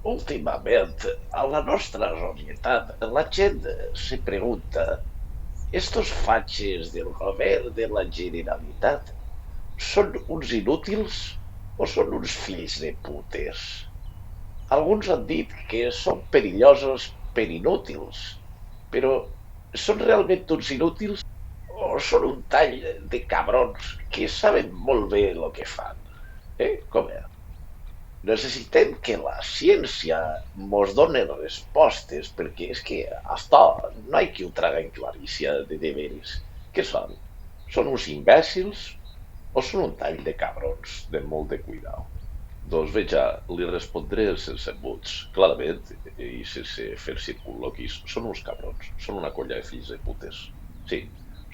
Últimament, a la nostra societat, la gent se pregunta, estos fatxes del govern de la Generalitat són uns inútils o són uns fills de putes? Alguns han dit que són perillosos per inútils, però són realment uns inútils o són un tall de cabrons que saben molt bé el que fan? Com és? Necessitem que la ciència mos doni respostes, perquè és que hasta no hay que ho traga en clarícia de deberes. Què són? Són uns imbècils o són un tall de cabrons de molt de cuidado? Doncs bé, ja li respondré sense embuts, clarament, i sense fer circunloquis. Són uns cabrons, són una colla de fills de putes. Sí,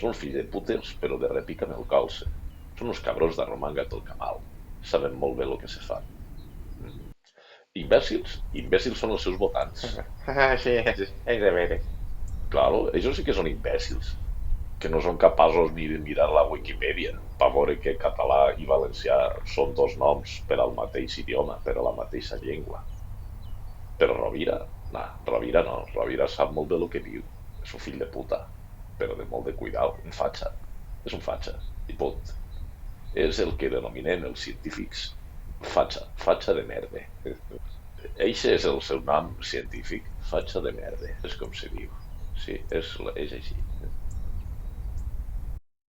són uns fills de putes, però de rèpica amb el calce. Són uns cabrons d'arromanga tot camal. Saben molt bé el que se fan. Imbècils? Imbècils són els seus votants. Sí, és de veres. Claro, ells sí que són imbècils, que no són capaços ni de mirar la Wikipedia per veure que català i valencià són dos noms per al mateix idioma, per a la mateixa llengua. Però Rovira, nah, Rovira no, Rovira sap molt bé el que diu. És un fill de puta, però de molt de cuidado, un fatxa. És un fatxa, i punt. És el que denominen els científics fatxa, fatxa de merda. Eixe és el seu nom científic, fatxa de merda, és com se diu. Sí, és així.